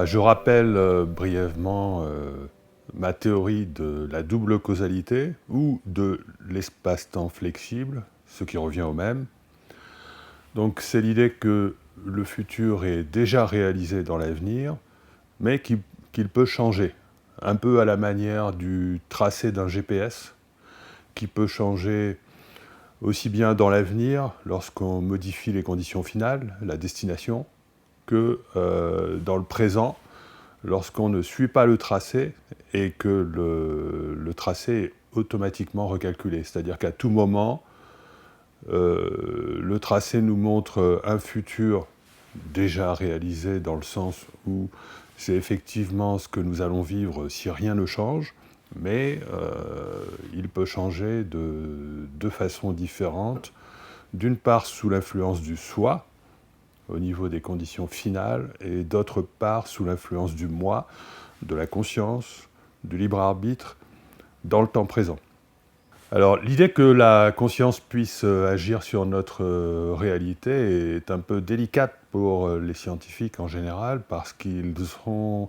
Je rappelle brièvement ma théorie de la double causalité ou de l'espace-temps flexible, ce qui revient au même. Donc c'est l'idée que le futur est déjà réalisé dans l'avenir, mais qu'il peut changer, un peu à la manière du tracé d'un GPS, qui peut changer aussi bien dans l'avenir, lorsqu'on modifie les conditions finales, la destination, que dans le présent, lorsqu'on ne suit pas le tracé et que le tracé est automatiquement recalculé. C'est-à-dire qu'à tout moment, le tracé nous montre un futur déjà réalisé dans le sens où c'est effectivement ce que nous allons vivre si rien ne change, mais il peut changer de deux façons différentes. D'une part sous l'influence du soi, au niveau des conditions finales, et d'autre part sous l'influence du moi, de la conscience, du libre arbitre, dans le temps présent. Alors l'idée que la conscience puisse agir sur notre réalité est un peu délicate pour les scientifiques en général, parce qu'ils sont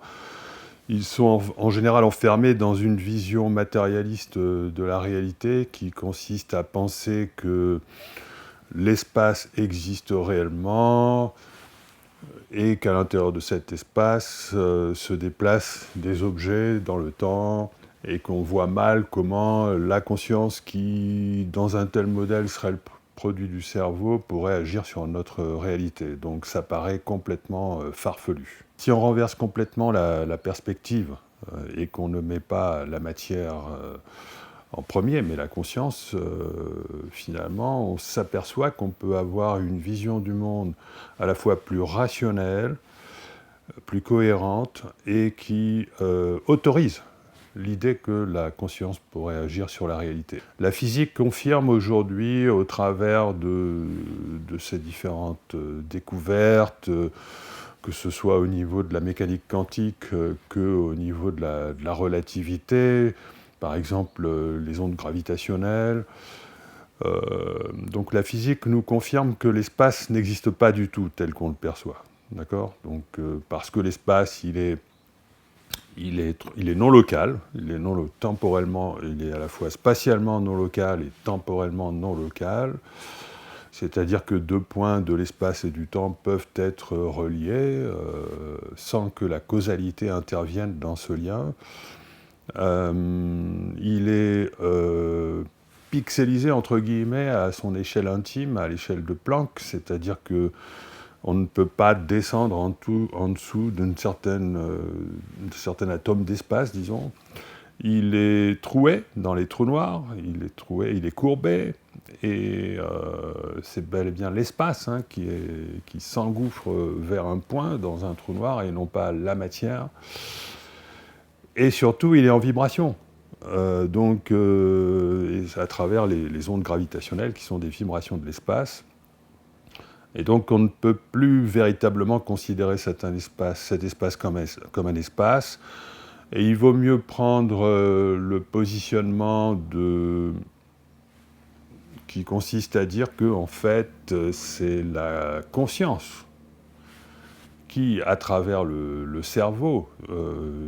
en général enfermés dans une vision matérialiste de la réalité qui consiste à penser que l'espace existe réellement et qu'à l'intérieur de cet espace se déplacent des objets dans le temps et qu'on voit mal comment la conscience qui, dans un tel modèle, serait le produit du cerveau, pourrait agir sur notre réalité. Donc ça paraît complètement farfelu. Si on renverse complètement la perspective et qu'on ne met pas la matière en premier, mais la conscience, finalement, on s'aperçoit qu'on peut avoir une vision du monde à la fois plus rationnelle, plus cohérente, et qui autorise l'idée que la conscience pourrait agir sur la réalité. La physique confirme aujourd'hui, au travers de ces différentes découvertes, que ce soit au niveau de la mécanique quantique qu'au niveau de la relativité, par exemple les ondes gravitationnelles. Donc la physique nous confirme que l'espace n'existe pas du tout tel qu'on le perçoit. D'accord ? Donc, parce que l'espace, il est non local, temporellement, il est à la fois spatialement non local et temporellement non local. C'est-à-dire que deux points de l'espace et du temps peuvent être reliés sans que la causalité intervienne dans ce lien. Il est pixelisé, entre guillemets, à son échelle intime, à l'échelle de Planck, c'est-à-dire que on ne peut pas descendre en dessous d'un certain atome d'espace, disons. Il est troué dans les trous noirs, il est courbé, et c'est bel et bien l'espace qui s'engouffre vers un point dans un trou noir et non pas la matière. Et surtout, il est en vibration. Donc, à travers les ondes gravitationnelles qui sont des vibrations de l'espace. Et donc, on ne peut plus véritablement considérer cet espace comme un espace. Et il vaut mieux prendre le positionnement qui consiste à dire que, en fait, c'est la conscience qui, à travers le cerveau,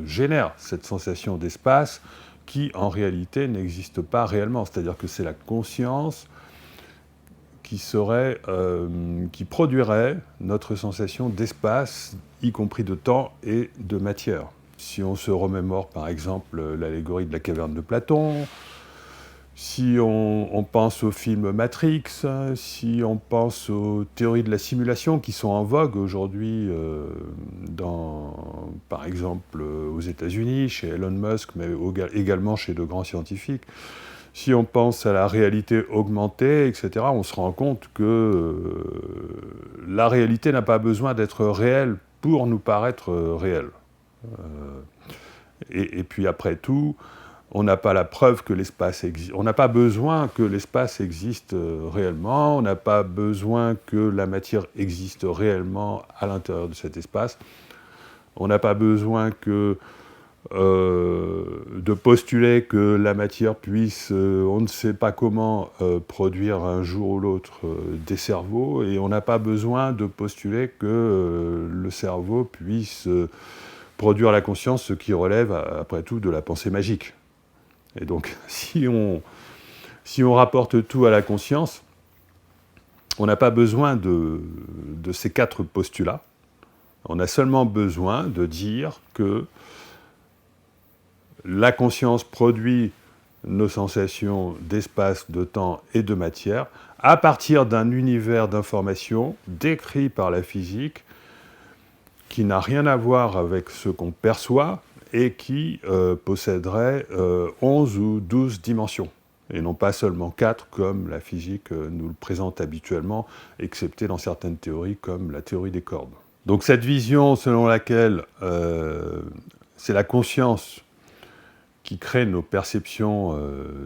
génère cette sensation d'espace qui, en réalité, n'existe pas réellement. C'est-à-dire que c'est la conscience qui produirait notre sensation d'espace, y compris de temps et de matière. Si on se remémore par exemple l'allégorie de la caverne de Platon, si on pense au film Matrix, si on pense aux théories de la simulation qui sont en vogue aujourd'hui, par exemple aux États-Unis, chez Elon Musk, mais également chez de grands scientifiques, si on pense à la réalité augmentée, etc., on se rend compte que la réalité n'a pas besoin d'être réelle pour nous paraître réelle. Et puis après tout, on n'a pas la preuve que l'espace existe. On n'a pas besoin que l'espace existe réellement, on n'a pas besoin que la matière existe réellement à l'intérieur de cet espace. On n'a pas besoin que de postuler que la matière puisse, on ne sait pas comment, produire un jour ou l'autre des cerveaux, et on n'a pas besoin de postuler que le cerveau puisse produire la conscience, ce qui relève après tout de la pensée magique. Et donc si on rapporte tout à la conscience, on n'a pas besoin de ces 4 postulats. On a seulement besoin de dire que la conscience produit nos sensations d'espace, de temps et de matière à partir d'un univers d'informations décrit par la physique qui n'a rien à voir avec ce qu'on perçoit et qui posséderait 11 ou 12 dimensions, et non pas seulement 4 comme la physique nous le présente habituellement, excepté dans certaines théories comme la théorie des cordes. Donc cette vision selon laquelle c'est la conscience qui crée nos perceptions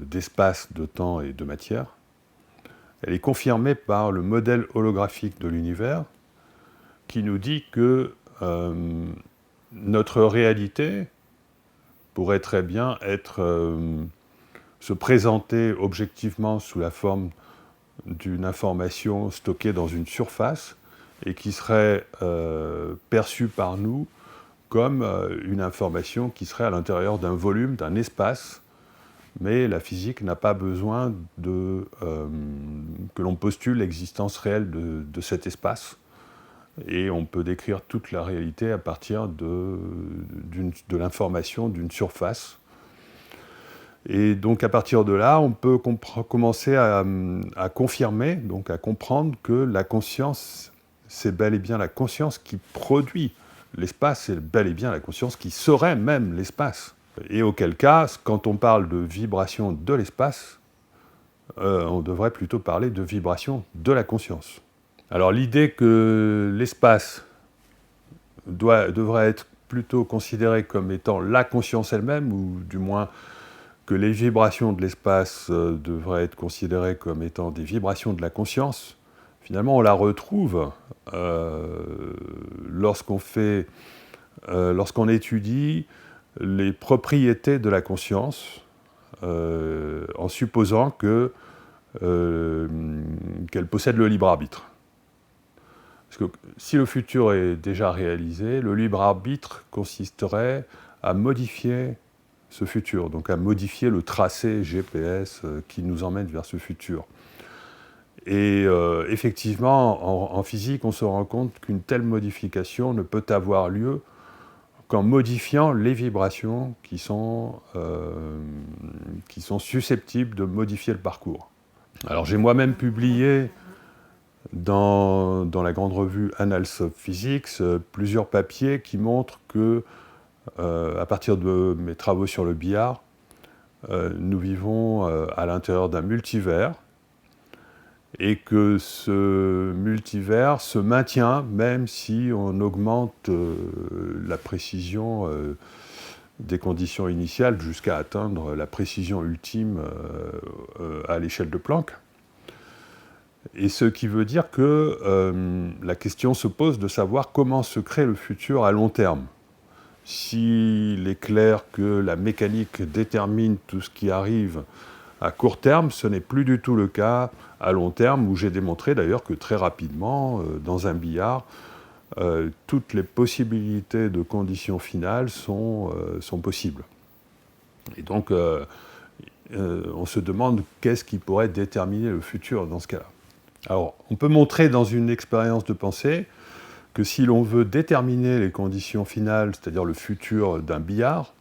d'espace, de temps et de matière, elle est confirmée par le modèle holographique de l'univers qui nous dit que notre réalité pourrait très bien se présenter objectivement sous la forme d'une information stockée dans une surface et qui serait perçue par nous comme une information qui serait à l'intérieur d'un volume, d'un espace, mais la physique n'a pas besoin que l'on postule l'existence réelle de cet espace, et on peut décrire toute la réalité à partir de l'information d'une surface. Et donc à partir de là, on peut commencer à confirmer, donc à comprendre que la conscience, c'est bel et bien la conscience qui produit l'espace, c'est bel et bien la conscience qui serait même l'espace. Et auquel cas, quand on parle de vibration de l'espace, on devrait plutôt parler de vibration de la conscience. Alors l'idée que l'espace devrait être plutôt considéré comme étant la conscience elle-même, ou du moins que les vibrations de l'espace devraient être considérées comme étant des vibrations de la conscience, finalement on la retrouve lorsqu'on étudie les propriétés de la conscience, en supposant qu'elle possède le libre arbitre. Parce que si le futur est déjà réalisé, le libre arbitre consisterait à modifier ce futur, donc à modifier le tracé GPS qui nous emmène vers ce futur. Et effectivement, en physique, on se rend compte qu'une telle modification ne peut avoir lieu qu'en modifiant les vibrations qui sont susceptibles de modifier le parcours. Alors j'ai moi-même publié dans la grande revue Annals of Physics plusieurs papiers qui montrent que, à partir de mes travaux sur le billard, nous vivons à l'intérieur d'un multivers, et que ce multivers se maintient même si on augmente la précision des conditions initiales jusqu'à atteindre la précision ultime à l'échelle de Planck. Et ce qui veut dire que la question se pose de savoir comment se crée le futur à long terme. S'il est clair que la mécanique détermine tout ce qui arrive à court terme, ce n'est plus du tout le cas à long terme, où j'ai démontré d'ailleurs que très rapidement, dans un billard, toutes les possibilités de conditions finales sont possibles. Et donc, on se demande qu'est-ce qui pourrait déterminer le futur dans ce cas-là. Alors, on peut montrer dans une expérience de pensée que si l'on veut déterminer les conditions finales, c'est-à-dire le futur d'un billard,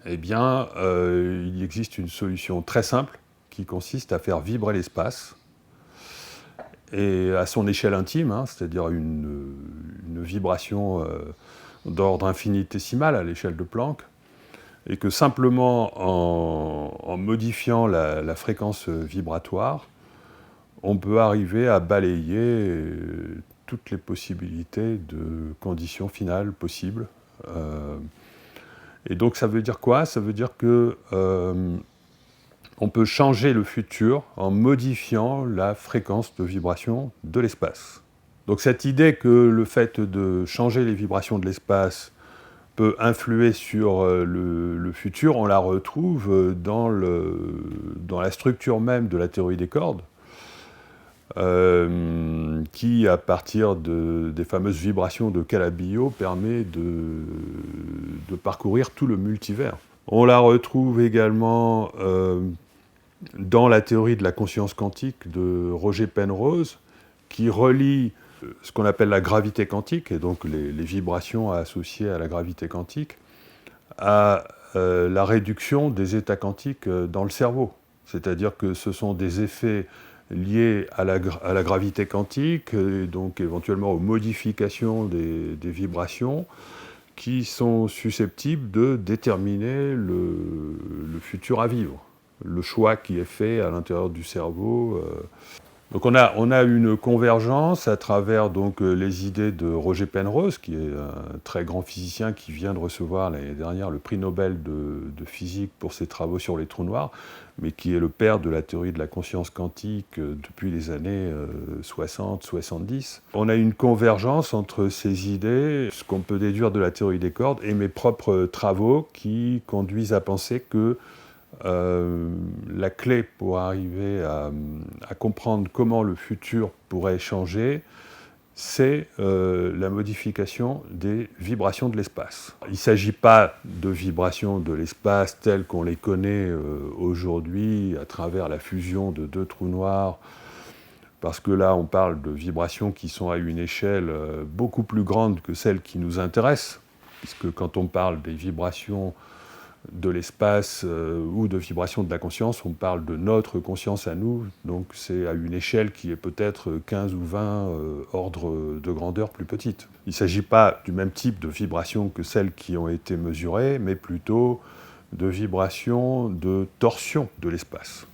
eh bien, il existe une solution très simple qui consiste à faire vibrer l'espace, et à son échelle intime, c'est-à-dire une vibration d'ordre infinitésimal à l'échelle de Planck, et que simplement en modifiant la fréquence vibratoire, on peut arriver à balayer toutes les possibilités de conditions finales possibles. Et donc ça veut dire quoi? Ça veut dire que on peut changer le futur en modifiant la fréquence de vibration de l'espace. Donc cette idée que le fait de changer les vibrations de l'espace peut influer sur le futur, on la retrouve dans la structure même de la théorie des cordes, qui, à partir des fameuses vibrations de Calabi-Yau, permet de parcourir tout le multivers. On la retrouve également dans la théorie de la conscience quantique de Roger Penrose, qui relie ce qu'on appelle la gravité quantique, et donc les vibrations associées à la gravité quantique, à la réduction des états quantiques dans le cerveau. C'est-à-dire que ce sont des effets liés à la gravité quantique, et donc éventuellement aux modifications des vibrations, qui sont susceptibles de déterminer le futur à vivre, le choix qui est fait à l'intérieur du cerveau. Donc on a une convergence à travers donc, les idées de Roger Penrose, qui est un très grand physicien qui vient de recevoir l'année dernière le prix Nobel de physique pour ses travaux sur les trous noirs, mais qui est le père de la théorie de la conscience quantique depuis les années 60-70. On a une convergence entre ces idées, ce qu'on peut déduire de la théorie des cordes, et mes propres travaux qui conduisent à penser que la clé pour arriver à comprendre comment le futur pourrait changer, c'est la modification des vibrations de l'espace. Il ne s'agit pas de vibrations de l'espace telles qu'on les connaît aujourd'hui à travers la fusion de deux trous noirs, parce que là on parle de vibrations qui sont à une échelle beaucoup plus grande que celle qui nous intéresse, puisque quand on parle des vibrations de l'espace ou de vibration de la conscience, on parle de notre conscience à nous, donc c'est à une échelle qui est peut-être 15 ou 20 ordres de grandeur plus petites. Il ne s'agit pas du même type de vibrations que celles qui ont été mesurées, mais plutôt de vibrations de torsion de l'espace.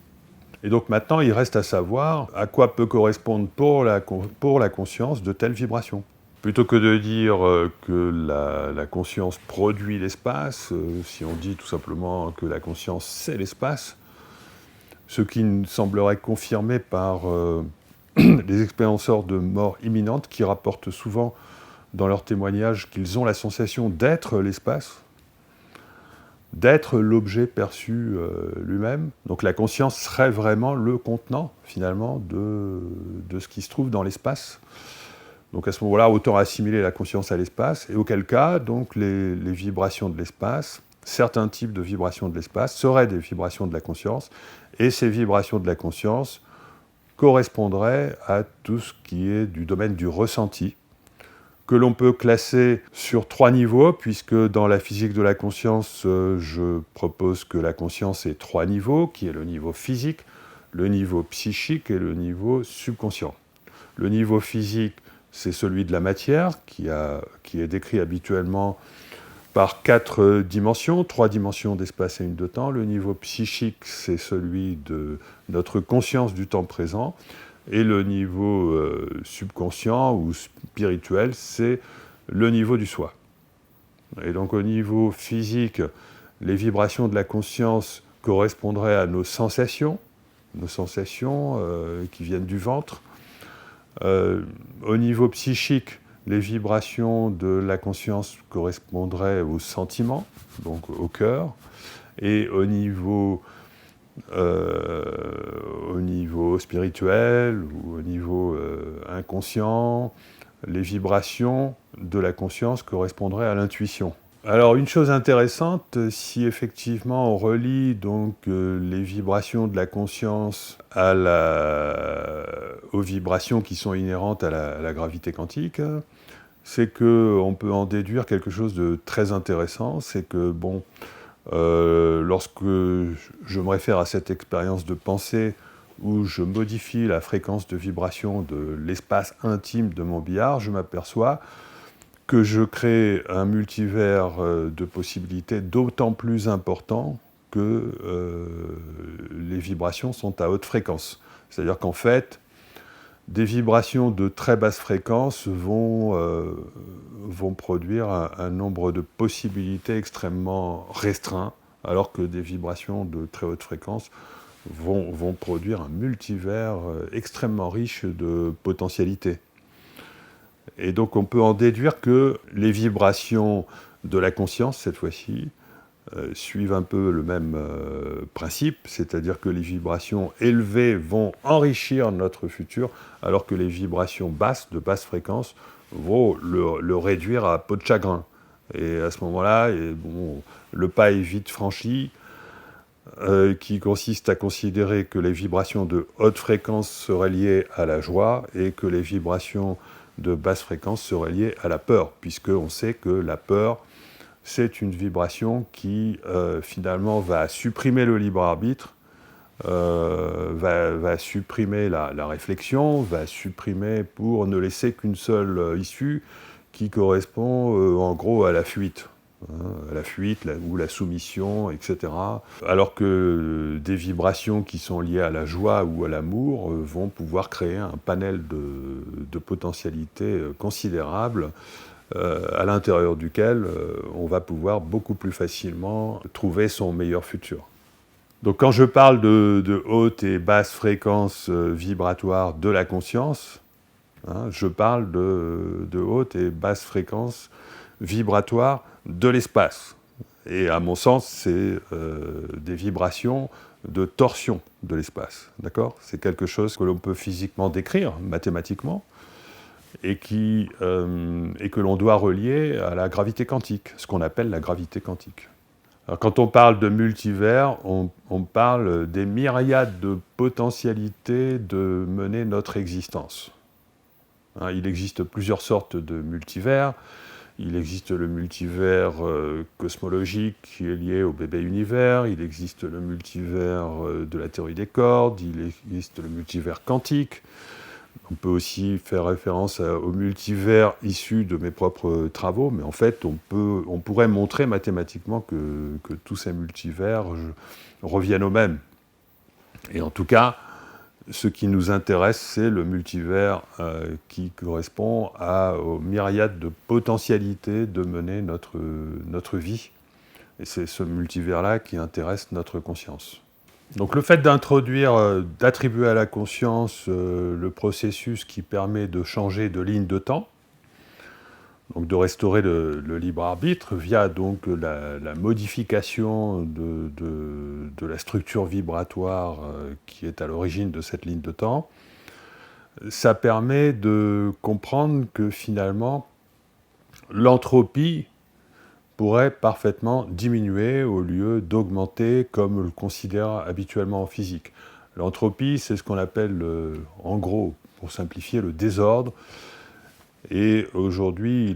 Et donc maintenant, il reste à savoir à quoi peut correspondre pour la conscience de telles vibrations. Plutôt que de dire que la conscience produit l'espace, si on dit tout simplement que la conscience c'est l'espace, ce qui semblerait confirmé par les expérienceurs de mort imminente qui rapportent souvent dans leurs témoignages qu'ils ont la sensation d'être l'espace, d'être l'objet perçu lui-même. Donc la conscience serait vraiment le contenant, finalement, de ce qui se trouve dans l'espace. Donc à ce moment-là, autant assimiler la conscience à l'espace, et auquel cas, donc les vibrations de l'espace, certains types de vibrations de l'espace seraient des vibrations de la conscience, et ces vibrations de la conscience correspondraient à tout ce qui est du domaine du ressenti, que l'on peut classer sur 3 niveaux, puisque dans la physique de la conscience, je propose que la conscience ait 3 niveaux, qui est le niveau physique, le niveau psychique et le niveau subconscient. Le niveau physique, c'est celui de la matière, qui est décrit habituellement par 4 dimensions, 3 dimensions d'espace et une de temps. Le niveau psychique, c'est celui de notre conscience du temps présent. Et le niveau subconscient ou spirituel, c'est le niveau du soi. Et donc au niveau physique, les vibrations de la conscience correspondraient à nos sensations qui viennent du ventre. Au niveau psychique, les vibrations de la conscience correspondraient aux sentiments, donc au cœur, et au niveau spirituel ou au niveau inconscient, les vibrations de la conscience correspondraient à l'intuition. Alors une chose intéressante, si effectivement on relie donc les vibrations de la conscience aux vibrations qui sont inhérentes à la gravité quantique, c'est qu'on peut en déduire quelque chose de très intéressant, c'est que lorsque je me réfère à cette expérience de pensée où je modifie la fréquence de vibration de l'espace intime de mon billard, je m'aperçois que je crée un multivers de possibilités d'autant plus important que les vibrations sont à haute fréquence. C'est-à-dire qu'en fait, des vibrations de très basse fréquence vont produire un nombre de possibilités extrêmement restreint, alors que des vibrations de très haute fréquence vont produire un multivers extrêmement riche de potentialités. Et donc on peut en déduire que les vibrations de la conscience cette fois-ci, suivent un peu le même principe, c'est-à-dire que les vibrations élevées vont enrichir notre futur, alors que les vibrations basses, de basse fréquence, vont le réduire à peau de chagrin. Et à ce moment-là, bon, le pas est vite franchi, qui consiste à considérer que les vibrations de haute fréquence seraient liées à la joie et que les vibrations de basse fréquence seraient liées à la peur, puisqu'on sait que la peur, c'est une vibration qui, finalement, va supprimer le libre arbitre, va supprimer la réflexion, va supprimer pour ne laisser qu'une seule issue qui correspond, en gros, à la fuite. La fuite ou la soumission, etc. Alors que des vibrations qui sont liées à la joie ou à l'amour vont pouvoir créer un panel de potentialités considérables à l'intérieur duquel on va pouvoir beaucoup plus facilement trouver son meilleur futur. Donc quand je parle de haute et basse fréquence vibratoire de la conscience, je parle de haute et basse fréquence vibratoire de l'espace. Et à mon sens, c'est des vibrations de torsion de l'espace. D'accord ? C'est quelque chose que l'on peut physiquement décrire, mathématiquement, et que l'on doit relier à la gravité quantique, ce qu'on appelle la gravité quantique. Alors, quand on parle de multivers, on parle des myriades de potentialités de mener notre existence. Il existe plusieurs sortes de multivers. Il existe le multivers cosmologique qui est lié au bébé univers, il existe le multivers de la théorie des cordes, il existe le multivers quantique. On peut aussi faire référence au multivers issu de mes propres travaux, mais en fait, on pourrait montrer mathématiquement que tous ces multivers reviennent au même. Et en tout cas, ce qui nous intéresse, c'est le multivers qui correspond aux myriades de potentialités de mener notre vie. Et c'est ce multivers-là qui intéresse notre conscience. Donc le fait d'attribuer à la conscience le processus qui permet de changer de ligne de temps, donc de restaurer le libre arbitre via donc la modification de la structure vibratoire qui est à l'origine de cette ligne de temps, ça permet de comprendre que finalement l'entropie pourrait parfaitement diminuer au lieu d'augmenter comme on le considère habituellement en physique. L'entropie, c'est ce qu'on appelle, en gros, pour simplifier, le désordre. Et aujourd'hui,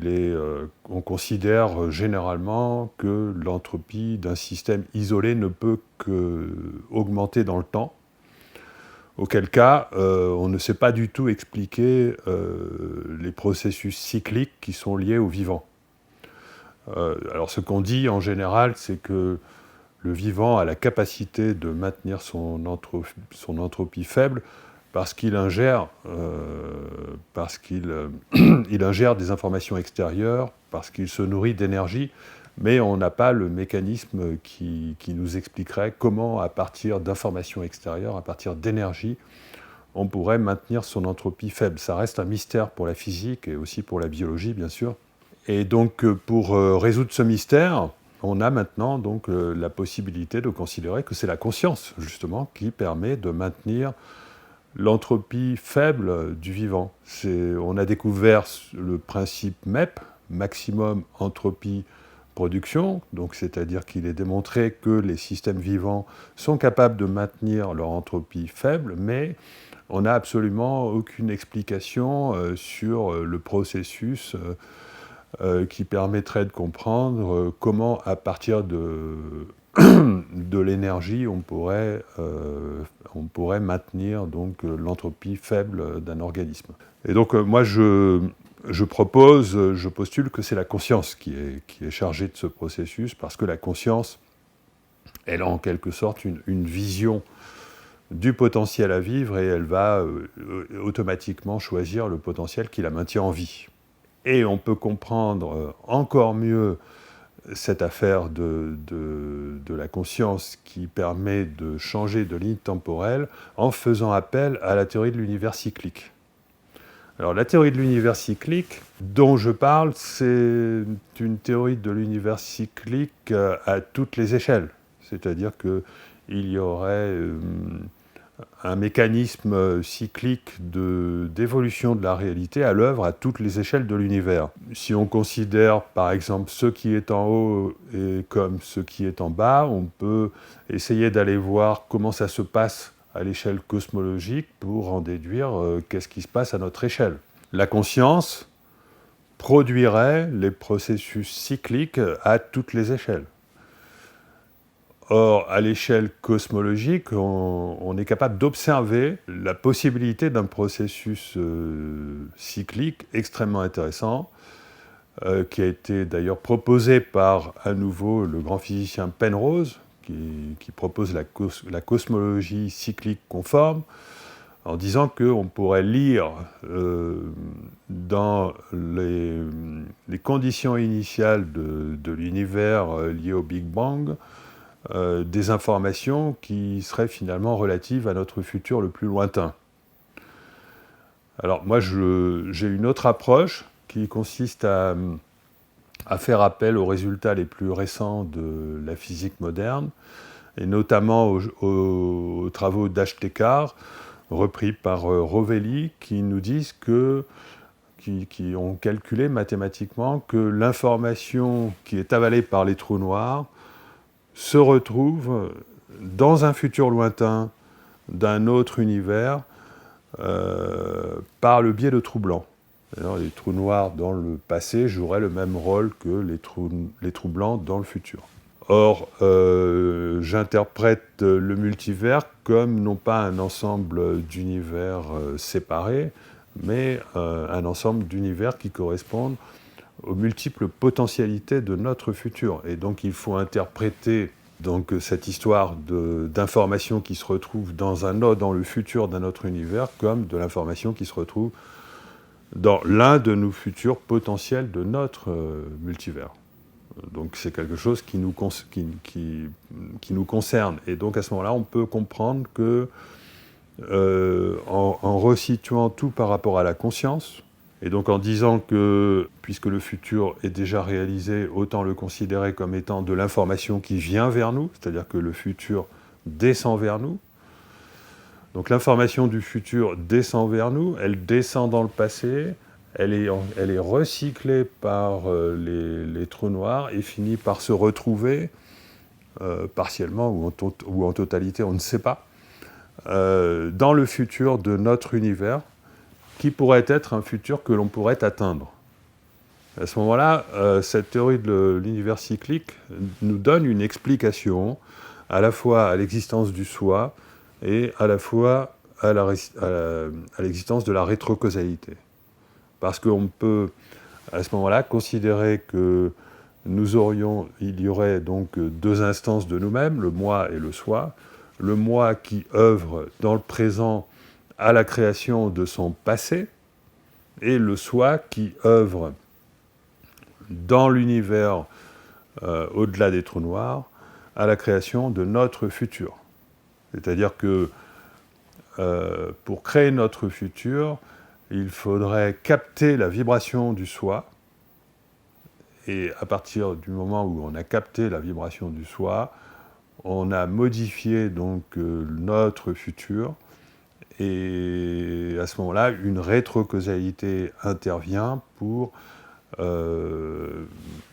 on considère généralement que l'entropie d'un système isolé ne peut qu'augmenter dans le temps, auquel cas, on ne sait pas du tout expliquer les processus cycliques qui sont liés au vivant. Alors ce qu'on dit en général, c'est que le vivant a la capacité de maintenir son entropie faible parce qu'il ingère, il ingère des informations extérieures, parce qu'il se nourrit d'énergie, mais on n'a pas le mécanisme qui nous expliquerait comment, à partir d'informations extérieures, à partir d'énergie, on pourrait maintenir son entropie faible. Ça reste un mystère pour la physique et aussi pour la biologie, bien sûr. Et donc, pour résoudre ce mystère, on a maintenant donc, la possibilité de considérer que c'est la conscience, justement, qui permet de maintenir l'entropie faible du vivant. On a découvert le principe MEP, maximum entropie production, donc c'est-à-dire qu'il est démontré que les systèmes vivants sont capables de maintenir leur entropie faible, mais on n'a absolument aucune explication sur le processus qui permettrait de comprendre comment, à partir de l'énergie, on pourrait maintenir donc, l'entropie faible d'un organisme. Et donc moi je postule que c'est la conscience qui est chargée de ce processus, parce que la conscience, elle a en quelque sorte une vision du potentiel à vivre, et elle va automatiquement choisir le potentiel qui la maintient en vie. Et on peut comprendre encore mieux cette affaire de la conscience qui permet de changer de ligne temporelle en faisant appel à la théorie de l'univers cyclique. Alors la théorie de l'univers cyclique dont je parle, c'est une théorie de l'univers cyclique à toutes les échelles. C'est-à-dire qu'il y aurait un mécanisme cyclique d'évolution de la réalité à l'œuvre à toutes les échelles de l'univers. Si on considère par exemple ce qui est en haut et comme ce qui est en bas, on peut essayer d'aller voir comment ça se passe à l'échelle cosmologique pour en déduire qu'est-ce qui se passe à notre échelle. La conscience produirait les processus cycliques à toutes les échelles. Or, à l'échelle cosmologique, on est capable d'observer la possibilité d'un processus cyclique extrêmement intéressant, qui a été d'ailleurs proposé par, à nouveau, le grand physicien Penrose, qui propose la cosmologie cyclique conforme, en disant qu'on pourrait lire dans les conditions initiales de l'univers liées au Big Bang, des informations qui seraient finalement relatives à notre futur le plus lointain. Alors moi, j'ai une autre approche qui consiste à faire appel aux résultats les plus récents de la physique moderne, et notamment aux travaux d'Ashtekar, repris par Rovelli, qui nous disent qui ont calculé mathématiquement que l'information qui est avalée par les trous noirs se retrouve dans un futur lointain d'un autre univers par le biais de trous blancs. Alors, les trous noirs dans le passé joueraient le même rôle que les trous blancs dans le futur. Or, j'interprète le multivers comme non pas un ensemble d'univers séparés, mais un ensemble d'univers qui correspondent aux multiples potentialités de notre futur. Et donc il faut interpréter donc, cette histoire d'information qui se retrouve dans le futur d'un autre univers comme de l'information qui se retrouve dans l'un de nos futurs potentiels de notre multivers. Donc c'est quelque chose qui nous concerne. Et donc à ce moment-là, on peut comprendre que, en resituant tout par rapport à la conscience, et donc en disant que, puisque le futur est déjà réalisé, autant le considérer comme étant de l'information qui vient vers nous, c'est-à-dire que le futur descend vers nous. Donc l'information du futur descend vers nous, elle descend dans le passé, elle est recyclée par les trous noirs et finit par se retrouver, partiellement ou en totalité, on ne sait pas, dans le futur de notre univers, qui pourrait être un futur que l'on pourrait atteindre. À ce moment-là, cette théorie de l'univers cyclique nous donne une explication à la fois à l'existence du soi et à la fois à l'existence de la rétrocausalité. Parce qu'on peut, à ce moment-là, considérer que il y aurait donc deux instances de nous-mêmes, le moi et le soi. Le moi qui œuvre dans le présent à la création de son passé, et le soi qui œuvre dans l'univers au-delà des trous noirs à la création de notre futur. C'est-à-dire que pour créer notre futur, il faudrait capter la vibration du soi, et à partir du moment où on a capté la vibration du soi, on a modifié donc notre futur. Et à ce moment-là, une rétrocausalité intervient pour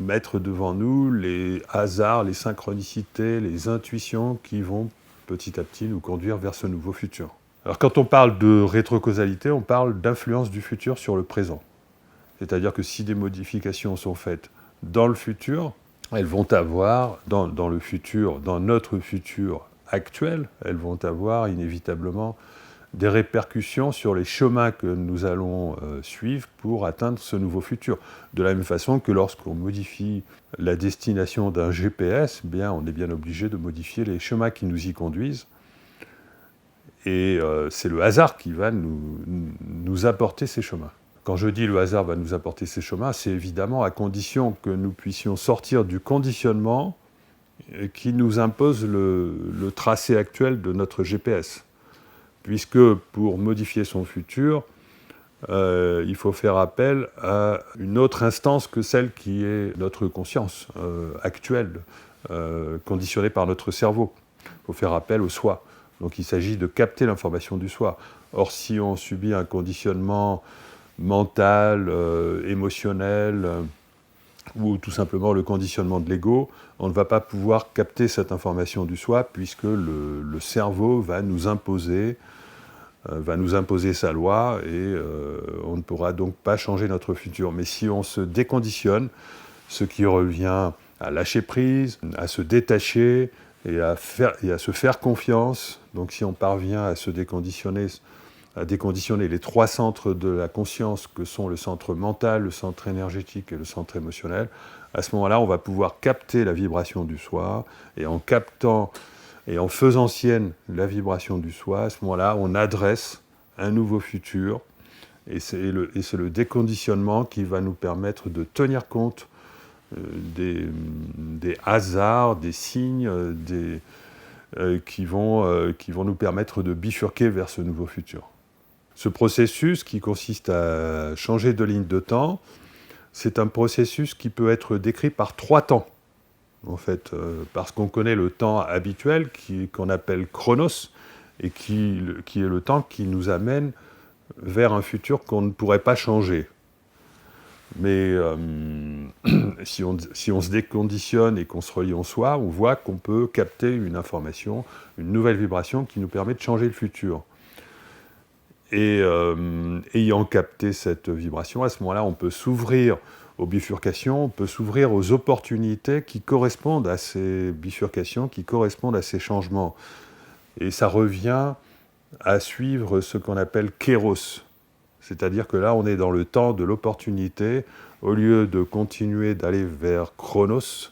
mettre devant nous les hasards, les synchronicités, les intuitions qui vont petit à petit nous conduire vers ce nouveau futur. Alors quand on parle de rétrocausalité, on parle d'influence du futur sur le présent. C'est-à-dire que si des modifications sont faites dans le futur, elles vont avoir, dans notre futur actuel, elles vont avoir inévitablement des répercussions sur les chemins que nous allons suivre pour atteindre ce nouveau futur. De la même façon que lorsqu'on modifie la destination d'un GPS, on est bien obligé de modifier les chemins qui nous y conduisent. Et c'est le hasard qui va nous apporter ces chemins. Quand je dis le hasard va nous apporter ces chemins, c'est évidemment à condition que nous puissions sortir du conditionnement qui nous impose le tracé actuel de notre GPS. Puisque pour modifier son futur, il faut faire appel à une autre instance que celle qui est notre conscience actuelle, conditionnée par notre cerveau. Il faut faire appel au soi. Donc il s'agit de capter l'information du soi. Or, si on subit un conditionnement mental, émotionnel, ou tout simplement le conditionnement de l'ego, on ne va pas pouvoir capter cette information du soi, puisque le cerveau va nous imposer sa loi, et on ne pourra donc pas changer notre futur. Mais si on se déconditionne, ce qui revient à lâcher prise, à se détacher et à se faire confiance, donc si on parvient à se déconditionner, à déconditionner les 3 centres de la conscience que sont le centre mental, le centre énergétique et le centre émotionnel, à ce moment-là, on va pouvoir capter la vibration du soi, et en captant et en faisant sienne la vibration du soi, à ce moment-là, on adresse un nouveau futur, et c'est le déconditionnement qui va nous permettre de tenir compte des hasards, des signes, qui vont nous permettre de bifurquer vers ce nouveau futur. Ce processus qui consiste à changer de ligne de temps, c'est un processus qui peut être décrit par 3 temps, en fait, parce qu'on connaît le temps habituel qu'on appelle chronos, et qui est le temps qui nous amène vers un futur qu'on ne pourrait pas changer. Mais si on se déconditionne et qu'on se relie en soi, on voit qu'on peut capter une information, une nouvelle vibration qui nous permet de changer le futur. Et ayant capté cette vibration, à ce moment-là, on peut s'ouvrir aux bifurcations, on peut s'ouvrir aux opportunités qui correspondent à ces bifurcations, qui correspondent à ces changements. Et ça revient à suivre ce qu'on appelle Kéros. C'est-à-dire que là, on est dans le temps de l'opportunité. Au lieu de continuer d'aller vers Chronos,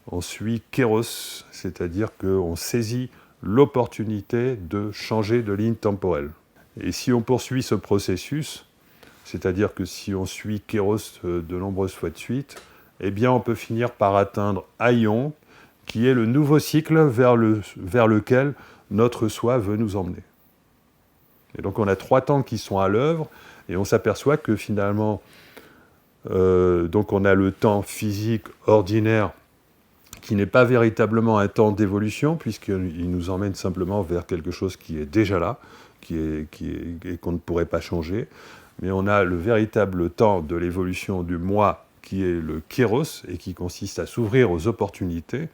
on suit Kéros, c'est-à-dire qu'on saisit l'opportunité de changer de ligne temporelle. Et si on poursuit ce processus, c'est-à-dire que si on suit Kéros de nombreuses fois de suite, eh bien on peut finir par atteindre Aion, qui est le nouveau cycle vers lequel notre soi veut nous emmener. Et donc on a 3 temps qui sont à l'œuvre, et on s'aperçoit que finalement, donc on a le temps physique ordinaire, qui n'est pas véritablement un temps d'évolution, puisqu'il nous emmène simplement vers quelque chose qui est déjà là, et qu'on ne pourrait pas changer. Mais on a le véritable temps de l'évolution du moi, qui est le kéros, et qui consiste à s'ouvrir aux opportunités.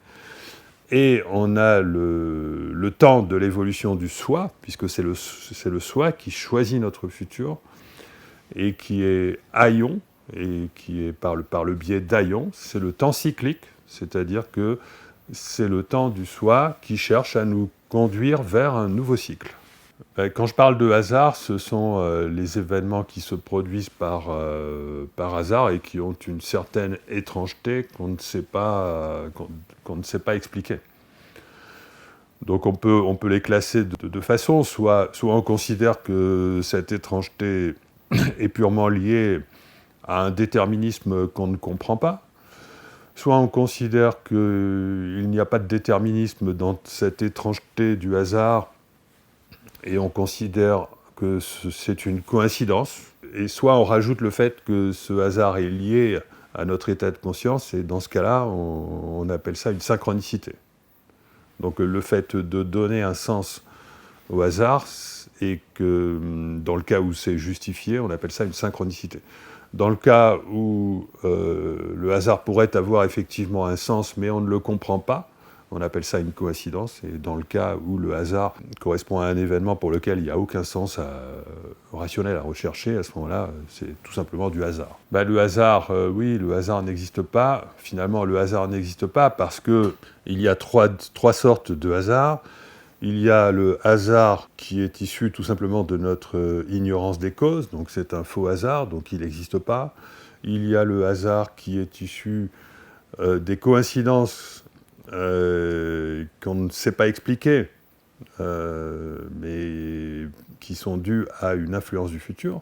Et on a le temps de l'évolution du soi, puisque c'est le soi qui choisit notre futur, et qui est Aion, et qui est par le biais d'Aion, c'est le temps cyclique, c'est-à-dire que c'est le temps du soi qui cherche à nous conduire vers un nouveau cycle. Quand je parle de hasard, ce sont les événements qui se produisent par hasard et qui ont une certaine étrangeté qu'on ne sait pas expliquer. Donc on peut les classer de 2 façons. Soit on considère que cette étrangeté est purement liée à un déterminisme qu'on ne comprend pas. Soit on considère qu'il n'y a pas de déterminisme dans cette étrangeté du hasard, et on considère que c'est une coïncidence. Et soit on rajoute le fait que ce hasard est lié à notre état de conscience, et dans ce cas-là, on appelle ça une synchronicité. Donc le fait de donner un sens au hasard, et que dans le cas où c'est justifié, on appelle ça une synchronicité. Dans le cas où le hasard pourrait avoir effectivement un sens, mais on ne le comprend pas, on appelle ça une coïncidence. Et dans le cas où le hasard correspond à un événement pour lequel il n'y a aucun sens rationnel à rechercher, à ce moment-là, c'est tout simplement du hasard. Le hasard, oui, le hasard n'existe pas. Finalement, le hasard n'existe pas parce qu'il y a trois sortes de hasard. Il y a le hasard qui est issu tout simplement de notre ignorance des causes, donc c'est un faux hasard, donc il n'existe pas. Il y a le hasard qui est issu des coïncidences qu'on ne sait pas expliquer, mais qui sont dues à une influence du futur.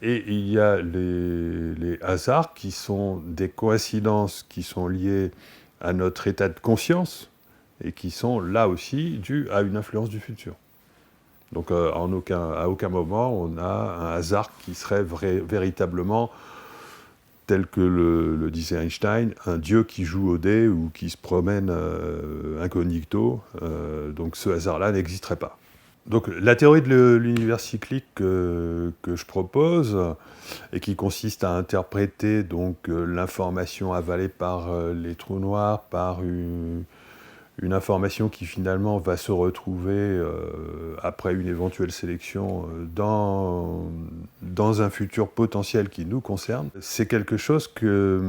Et il y a les hasards qui sont des coïncidences qui sont liées à notre état de conscience, et qui sont là aussi dus à une influence du futur. Donc à aucun moment on a un hasard qui serait véritablement, tel que le disait Einstein, un dieu qui joue au dé ou qui se promène incognito. Donc ce hasard-là n'existerait pas. Donc la théorie de l'univers cyclique que je propose, et qui consiste à interpréter donc l'information avalée par les trous noirs, par une information qui finalement va se retrouver après une éventuelle sélection dans un futur potentiel qui nous concerne. C'est quelque chose que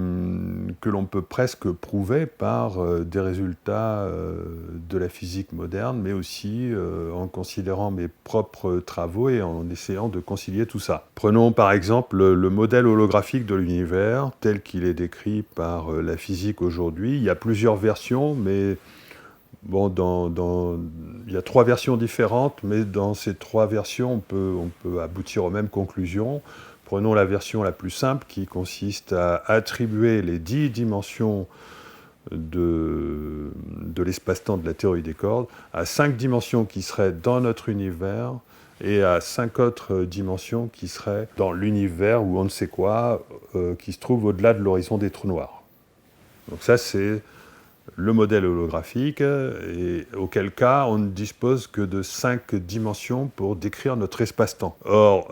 l'on peut presque prouver par des résultats de la physique moderne, mais aussi en considérant mes propres travaux et en essayant de concilier tout ça. Prenons par exemple le modèle holographique de l'univers tel qu'il est décrit par la physique aujourd'hui. Il y a plusieurs versions, mais bon, il y a 3 versions différentes, mais dans ces 3 versions, on peut aboutir aux mêmes conclusions. Prenons la version la plus simple qui consiste à attribuer les 10 dimensions de l'espace-temps de la théorie des cordes à 5 dimensions qui seraient dans notre univers et à 5 autres dimensions qui seraient dans l'univers ou on ne sait quoi, qui se trouve au-delà de l'horizon des trous noirs. Donc ça, c'est le modèle holographique, et auquel cas on ne dispose que de 5 dimensions pour décrire notre espace-temps. Or,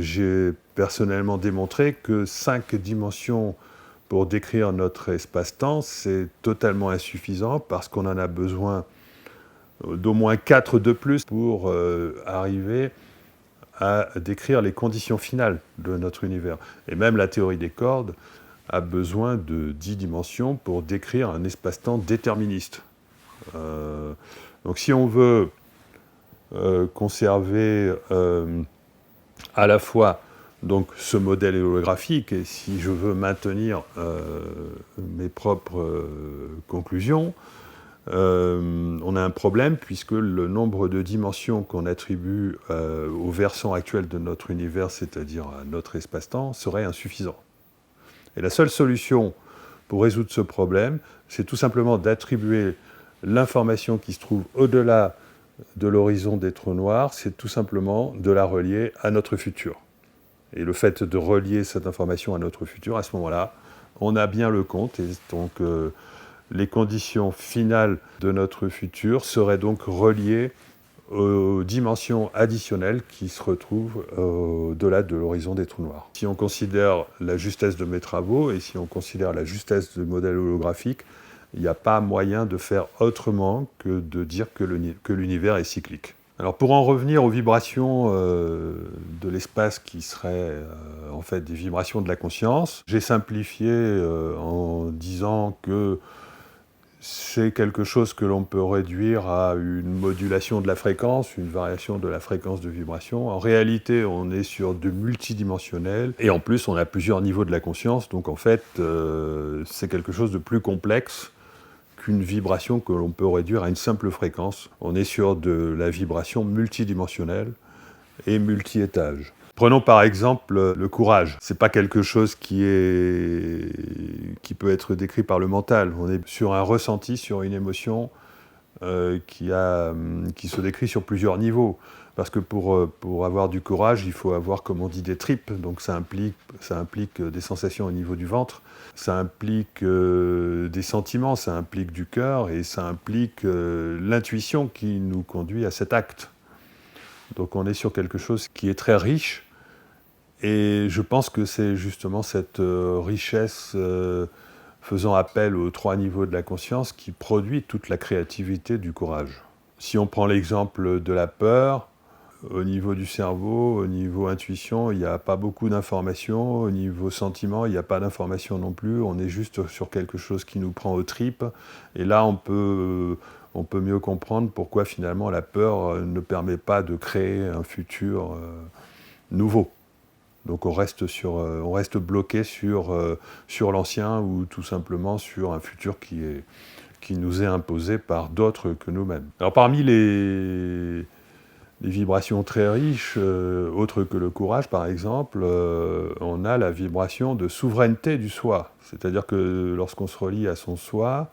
j'ai personnellement démontré que 5 dimensions pour décrire notre espace-temps, c'est totalement insuffisant parce qu'on en a besoin d'au moins 4 de plus pour arriver à décrire les conditions finales de notre univers. Et même la théorie des cordes a besoin de 10 dimensions pour décrire un espace-temps déterministe. Donc si on veut conserver à la fois donc, ce modèle holographique, et si je veux maintenir mes propres conclusions, on a un problème puisque le nombre de dimensions qu'on attribue au versant actuel de notre univers, c'est-à-dire à notre espace-temps, serait insuffisant. Et la seule solution pour résoudre ce problème, c'est tout simplement d'attribuer l'information qui se trouve au-delà de l'horizon des trous noirs, c'est tout simplement de la relier à notre futur. Et le fait de relier cette information à notre futur, à ce moment-là, on a bien le compte. Et donc, les conditions finales de notre futur seraient donc reliées aux dimensions additionnelles qui se retrouvent au-delà de l'horizon des trous noirs. Si on considère la justesse de mes travaux et si on considère la justesse du modèle holographique, il n'y a pas moyen de faire autrement que de dire que l'univers est cyclique. Alors pour en revenir aux vibrations de l'espace qui seraient en fait des vibrations de la conscience, j'ai simplifié en disant que c'est quelque chose que l'on peut réduire à une modulation de la fréquence, une variation de la fréquence de vibration. En réalité, on est sur du multidimensionnel, et en plus, on a plusieurs niveaux de la conscience, donc en fait, c'est quelque chose de plus complexe qu'une vibration que l'on peut réduire à une simple fréquence. On est sur de la vibration multidimensionnelle et multi-étage. Prenons par exemple le courage. C'est pas quelque chose qui peut être décrit par le mental. On est sur un ressenti, sur une émotion qui se décrit sur plusieurs niveaux. Parce que pour avoir du courage, il faut avoir, comme on dit, des tripes. Donc ça implique des sensations au niveau du ventre, ça implique des sentiments, ça implique du cœur et ça implique l'intuition qui nous conduit à cet acte. Donc on est sur quelque chose qui est très riche. Et je pense que c'est justement cette richesse faisant appel aux 3 niveaux de la conscience qui produit toute la créativité du courage. Si on prend l'exemple de la peur, au niveau du cerveau, au niveau intuition, il n'y a pas beaucoup d'informations. Au niveau sentiment, il n'y a pas d'informations non plus. On est juste sur quelque chose qui nous prend aux tripes. Et là, on peut mieux comprendre pourquoi finalement la peur ne permet pas de créer un futur nouveau. Donc on reste bloqué sur l'ancien ou tout simplement sur un futur qui nous est imposé par d'autres que nous-mêmes. Alors parmi les vibrations très riches, autres que le courage par exemple, on a la vibration de souveraineté du soi. C'est-à-dire que lorsqu'on se relie à son soi,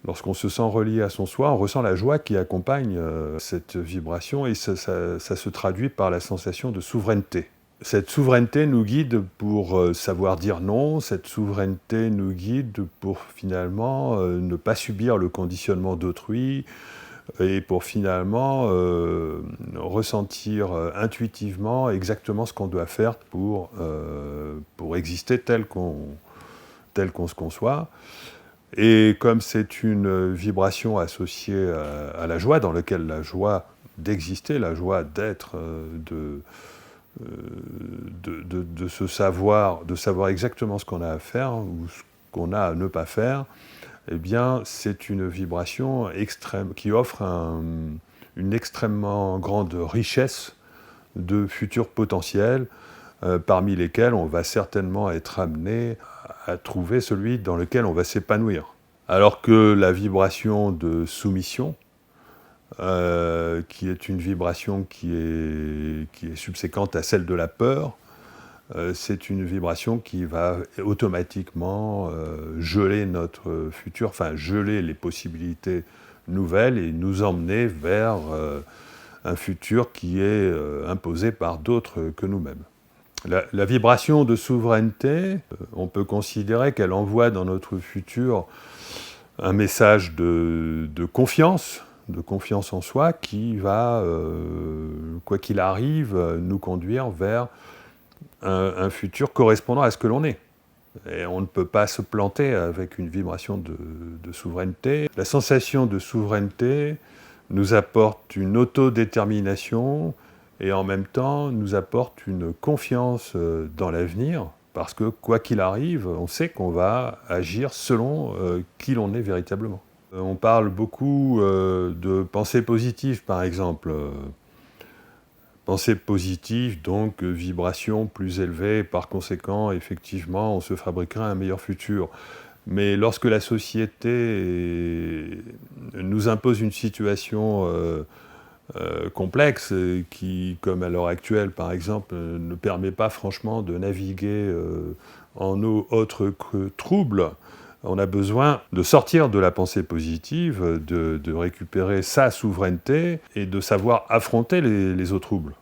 Lorsqu'on se sent relié à son soi, on ressent la joie qui accompagne cette vibration et ça se traduit par la sensation de souveraineté. Cette souveraineté nous guide pour savoir dire non, cette souveraineté nous guide pour finalement ne pas subir le conditionnement d'autrui et pour finalement ressentir intuitivement exactement ce qu'on doit faire pour exister tel qu'on se conçoit. Et comme c'est une vibration associée à la joie, dans laquelle la joie d'exister, la joie d'être, de savoir exactement ce qu'on a à faire ou ce qu'on a à ne pas faire, eh bien, c'est une vibration extrême qui offre une extrêmement grande richesse de futurs potentiels, parmi lesquels on va certainement être amené à trouver celui dans lequel on va s'épanouir. Alors que la vibration de soumission, qui est une vibration qui est subséquente à celle de la peur, c'est une vibration qui va automatiquement geler notre futur, enfin geler les possibilités nouvelles et nous emmener vers un futur qui est imposé par d'autres que nous-mêmes. La vibration de souveraineté, on peut considérer qu'elle envoie dans notre futur un message de confiance en soi qui va, quoi qu'il arrive, nous conduire vers un futur correspondant à ce que l'on est. Et on ne peut pas se planter avec une vibration de souveraineté. La sensation de souveraineté nous apporte une autodétermination et en même temps nous apporte une confiance dans l'avenir, parce que quoi qu'il arrive, on sait qu'on va agir selon qui l'on est véritablement. On parle beaucoup de pensée positive, par exemple. Pensée positive, donc vibration plus élevée, par conséquent, effectivement, on se fabriquera un meilleur futur. Mais lorsque la société nous impose une situation complexe, qui, comme à l'heure actuelle, par exemple, ne permet pas franchement de naviguer en eau autre que trouble, on a besoin de sortir de la pensée positive, de récupérer sa souveraineté et de savoir affronter les eaux troubles.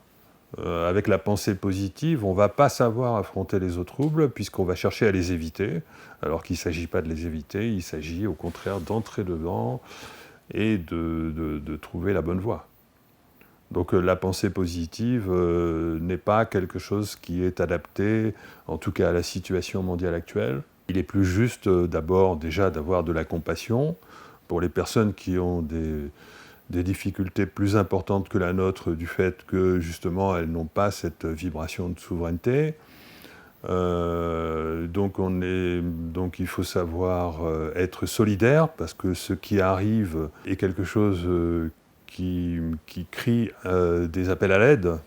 Avec la pensée positive, on ne va pas savoir affronter les eaux troubles puisqu'on va chercher à les éviter, alors qu'il ne s'agit pas de les éviter, il s'agit au contraire d'entrer dedans et de trouver la bonne voie. Donc la pensée positive n'est pas quelque chose qui est adapté, en tout cas à la situation mondiale actuelle. Il est plus juste d'abord déjà d'avoir de la compassion pour les personnes qui ont des difficultés plus importantes que la nôtre du fait que justement elles n'ont pas cette vibration de souveraineté. Donc il faut savoir être solidaire parce que ce qui arrive est quelque chose qui crie des appels à l'aide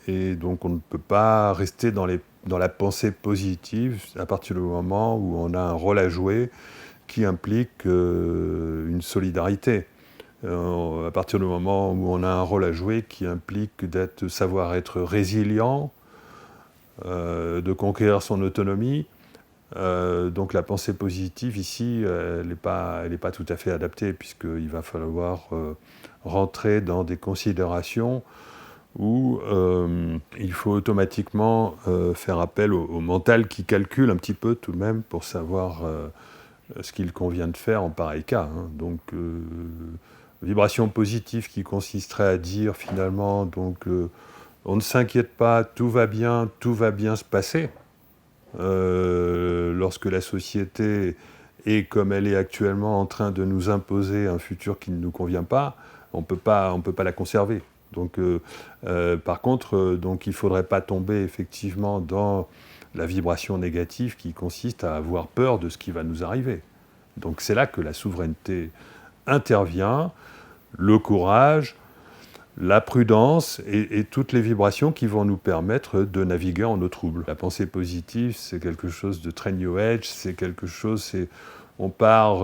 et donc on ne peut pas rester dans la pensée positive à partir du moment où on a un rôle à jouer qui implique une solidarité. À partir du moment où on a un rôle à jouer qui implique savoir être résilient, de conquérir son autonomie, donc la pensée positive ici, elle n'est pas tout à fait adaptée puisqu'il va falloir rentrer dans des considérations où il faut automatiquement faire appel au mental qui calcule un petit peu tout de même pour savoir ce qu'il convient de faire en pareil cas. Donc, vibration positive qui consisterait à dire finalement, on ne s'inquiète pas, tout va bien se passer. Lorsque la société est comme elle est actuellement en train de nous imposer un futur qui ne nous convient pas, on peut pas la conserver. Donc, par contre, il ne faudrait pas tomber effectivement dans la vibration négative qui consiste à avoir peur de ce qui va nous arriver. Donc c'est là que la souveraineté intervient, le courage, la prudence et toutes les vibrations qui vont nous permettre de naviguer en eau trouble. La pensée positive, c'est quelque chose de très New Age, on part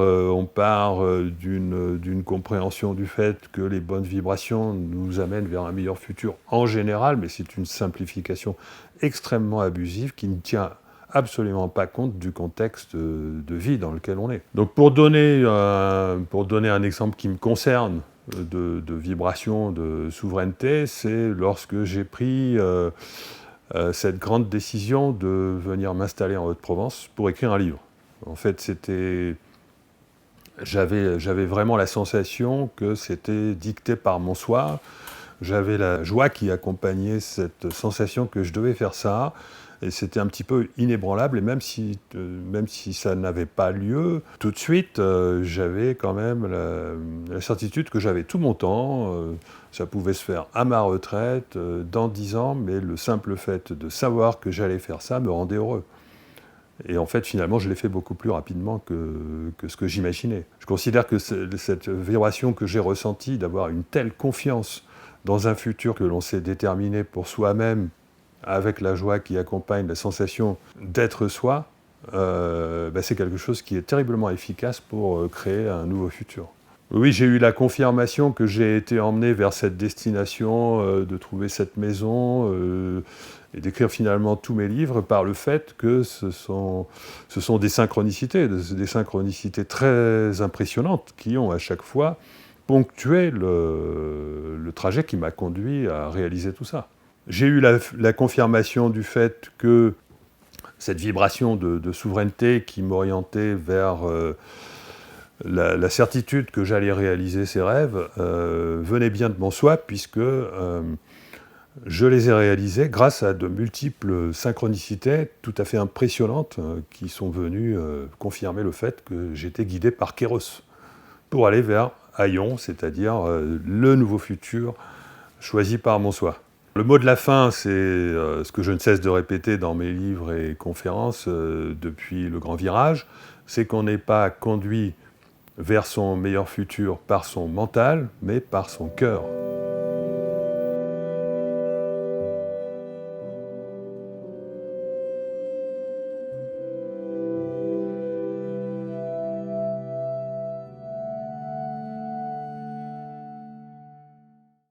d'une compréhension du fait que les bonnes vibrations nous amènent vers un meilleur futur en général, mais c'est une simplification extrêmement abusive qui ne tient absolument pas compte du contexte de vie dans lequel on est. Donc pour donner un exemple qui me concerne de vibration, de souveraineté, c'est lorsque j'ai pris cette grande décision de venir m'installer en Haute-Provence pour écrire un livre. En fait, j'avais vraiment la sensation que c'était dicté par mon soi. J'avais la joie qui accompagnait cette sensation que je devais faire ça. Et c'était un petit peu inébranlable. Et même si ça n'avait pas lieu, tout de suite, j'avais quand même la certitude que j'avais tout mon temps. Ça pouvait se faire à ma retraite, dans 10 ans. Mais le simple fait de savoir que j'allais faire ça me rendait heureux. Et en fait, finalement, je l'ai fait beaucoup plus rapidement que ce que j'imaginais. Je considère que cette vibration que j'ai ressentie, d'avoir une telle confiance dans un futur que l'on s'est déterminé pour soi-même, avec la joie qui accompagne la sensation d'être soi, c'est quelque chose qui est terriblement efficace pour créer un nouveau futur. Oui, j'ai eu la confirmation que j'ai été emmené vers cette destination, de trouver cette maison, et d'écrire finalement tous mes livres par le fait que ce sont des synchronicités très impressionnantes qui ont à chaque fois ponctué le trajet qui m'a conduit à réaliser tout ça. J'ai eu la confirmation du fait que cette vibration de souveraineté qui m'orientait vers la certitude que j'allais réaliser ces rêves venait bien de mon soi, puisque je les ai réalisés grâce à de multiples synchronicités tout à fait impressionnantes qui sont venues confirmer le fait que j'étais guidé par Kéros pour aller vers Aion, c'est-à-dire le nouveau futur choisi par mon soi. Le mot de la fin, c'est ce que je ne cesse de répéter dans mes livres et conférences depuis le grand virage, c'est qu'on n'est pas conduit vers son meilleur futur par son mental, mais par son cœur.